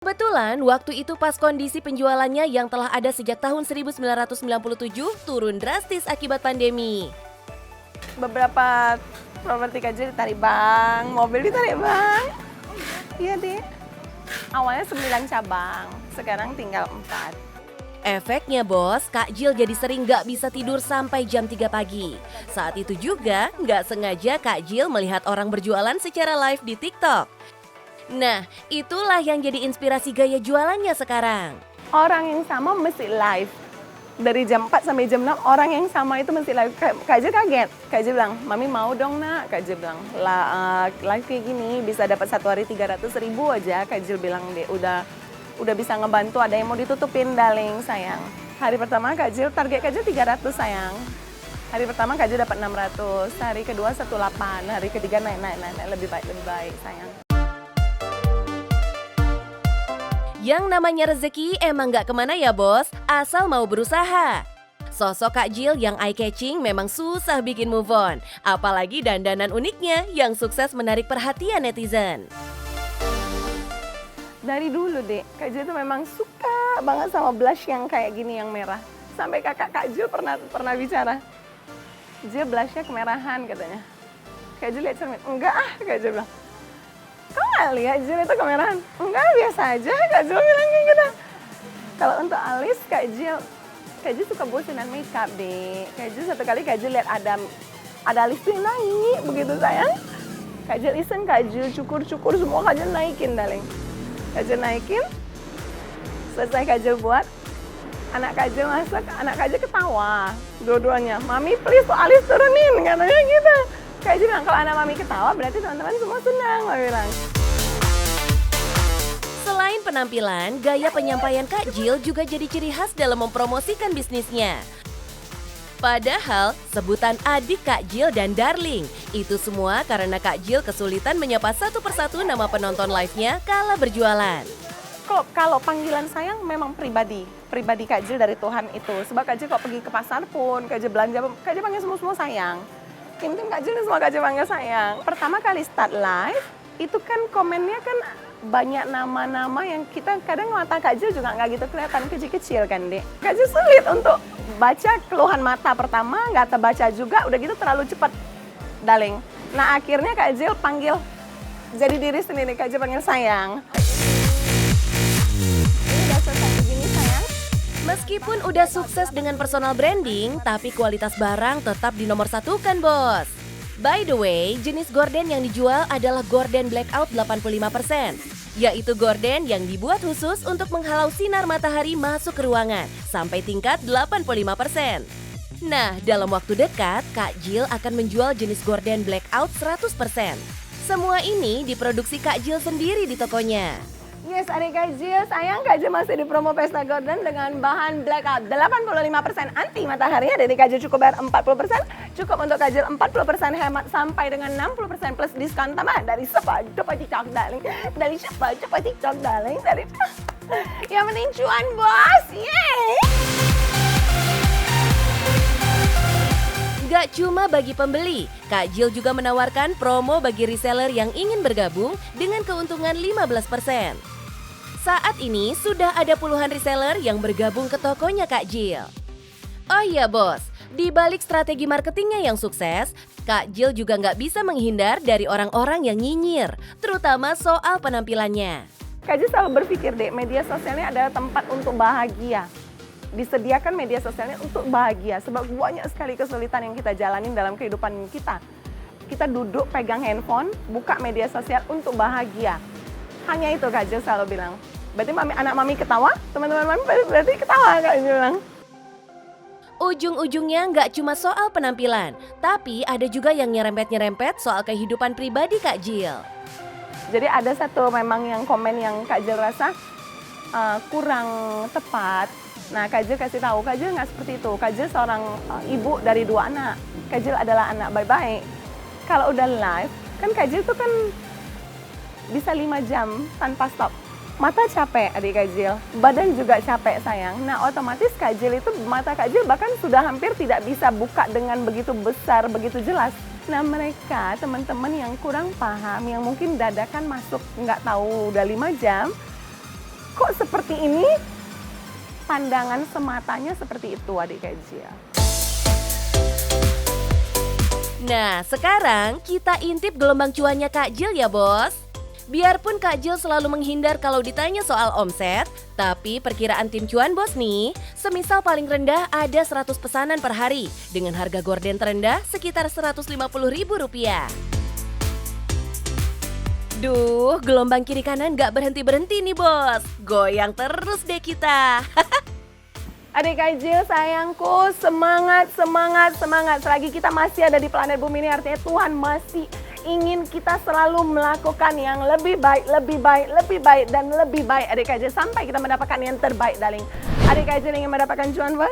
Kebetulan waktu itu pas kondisi penjualannya yang telah ada sejak tahun 1997 turun drastis akibat pandemi. Beberapa properti Kajil ditarik bank, mobil ditarik bank. Iya deh. Awalnya 9 cabang, sekarang tinggal 4. Efeknya bos, Kak Jil jadi sering gak bisa tidur sampai jam 3 pagi. Saat itu juga gak sengaja Kak Jil melihat orang berjualan secara live di TikTok. Nah, itulah yang jadi inspirasi gaya jualannya sekarang. Orang yang sama mesti live. Dari jam 4 sampai jam 6, orang yang sama itu mesti live. Kak Jil kaget. Kak Jil bilang, Mami mau dong nak. Kak Jil bilang, live kayak gini bisa dapat satu hari 300.000 aja. Kak Jil bilang, deh udah bisa ngebantu, ada yang mau ditutupin darling sayang. Hari pertama Kak Jil, target Kak Jil 300 sayang. Hari pertama Kak Jil dapat 600, hari kedua 18, hari ketiga naik lebih baik sayang. Yang namanya rezeki emang gak kemana ya bos, asal mau berusaha. Sosok Kak Jil yang eye-catching memang susah bikin move on. Apalagi dandanan uniknya yang sukses menarik perhatian netizen. Dari dulu dek, Kak Jil tuh memang suka banget sama blush yang kayak gini, yang merah. Sampai kakak Kak Jil pernah bicara, Jil blushnya kemerahan katanya. Kak Jil lihat cermin, enggak Kak Jil bilang. Kau nggak lihat Jil itu kemerahan? Enggak, biasa aja, Kak Jil bilang kayak gitu. Kalau untuk alis, Kak Jil suka bosenan makeup deh. Kak Jil satu kali Kak Jil lihat ada alis tuh yang naik, begitu sayang. Kak Jil iseng, Kak Jil cukur semua, Kak Jil naikin darling. Kak Jil naikin, selesai Kak Jil buat, anak Kak Jil masuk, anak Kak Jil ketawa, dua-duanya. Mami please tuh alis turunin, katanya gitu. Kak Jil bilang, kalau anak Mami ketawa berarti teman-teman semua senang, Mami bilang. Selain penampilan, gaya penyampaian Kak Jil juga jadi ciri khas dalam mempromosikan bisnisnya. Padahal, sebutan adik Kak Jil dan darling, itu semua karena Kak Jil kesulitan menyapa satu persatu nama penonton live-nya kala berjualan. Kalau panggilan sayang memang pribadi Kak Jil dari Tuhan itu. Sebab Kak Jil kalau pergi ke pasar pun, Kak Jil belanja, Kak Jil panggil semua sayang. Tim Kak Jil semua Kak Jil panggil sayang. Pertama kali start live, itu kan komennya kan banyak nama-nama yang kita kadang mata Kak Jil juga nggak gitu kelihatan, kecil-kecil kan dek. Kak Jil sulit untuk baca keluhan mata pertama, nggak terbaca juga, udah gitu terlalu cepat darling. Nah akhirnya Kak Jil panggil jadi diri sendiri, Kak Jil panggil sayang. Ini udah selesai begini sayang. Meskipun udah sukses dengan personal branding, tapi kualitas barang tetap dinomorsatukan bos. By the way, jenis gorden yang dijual adalah gorden blackout 85%, yaitu gorden yang dibuat khusus untuk menghalau sinar matahari masuk ke ruangan sampai tingkat 85%. Nah, dalam waktu dekat, Kak Jil akan menjual jenis gorden blackout 100%. Semua ini diproduksi Kak Jil sendiri di tokonya. Yes, adik Kak Jil, sayang Kak Jil masih di promo Pesta Gorden dengan bahan blackout 85% anti matahari. Dari Kak Jil cukup bayar 40%, cukup untuk Kak Jil 40% hemat sampai dengan 60% plus diskon tambahan dari Shopee TikTok darling. Dari Shopee TikTok darling. Dari yang penting cuan bos, yeay! Gak cuma bagi pembeli, Kak Jil juga menawarkan promo bagi reseller yang ingin bergabung dengan keuntungan 15%. Saat ini sudah ada puluhan reseller yang bergabung ke tokonya Kak Jil. Oh iya bos, di balik strategi marketingnya yang sukses, Kak Jil juga nggak bisa menghindar dari orang-orang yang nyinyir, terutama soal penampilannya. Kak Jil selalu berpikir deh, media sosialnya adalah tempat untuk bahagia. Disediakan media sosialnya untuk bahagia, sebab banyak sekali kesulitan yang kita jalanin dalam kehidupan kita. Kita duduk pegang handphone, buka media sosial untuk bahagia. Hanya itu Kak Jil selalu bilang. Berarti anak Mami ketawa, teman-teman Mami berarti ketawa Kak Jil bilang. Ujung-ujungnya nggak cuma soal penampilan, tapi ada juga yang nyerempet-nyerempet soal kehidupan pribadi Kak Jil. Jadi ada satu memang yang komen yang Kak Jil rasa kurang tepat. Nah Kak Jil kasih tahu, Kak Jil nggak seperti itu. Kak Jil seorang ibu dari 2 anak. Kak Jil adalah anak baik-baik. Kalau udah live, kan Kak Jil tuh kan bisa 5 jam tanpa stop. Mata capek adik Kak Jil, badan juga capek sayang. Nah otomatis Kak Jil itu, mata Kak Jil bahkan sudah hampir tidak bisa buka dengan begitu besar, begitu jelas. Nah mereka, teman-teman yang kurang paham, yang mungkin dadakan masuk nggak tahu udah 5 jam, kok seperti ini? Pandangan sematanya seperti itu adik Kak Jill. Nah, sekarang kita intip gelombang cuannya Kak Jill ya, Bos. Biarpun Kak Jill selalu menghindar kalau ditanya soal omset, tapi perkiraan tim cuan Bos nih, semisal paling rendah ada 100 pesanan per hari dengan harga gorden terendah sekitar Rp150.000. Duh, gelombang kiri kanan gak berhenti-berhenti nih Bos. Goyang terus deh kita. Adik Kak Jill sayangku, semangat, semangat, semangat. Selagi kita masih ada di planet bumi ini, artinya Tuhan masih ingin kita selalu melakukan yang lebih baik, lebih baik, lebih baik, dan lebih baik adik Kak Jill. Sampai kita mendapatkan yang terbaik, darling. Adik Kak Jill ingin mendapatkan cuan Bos?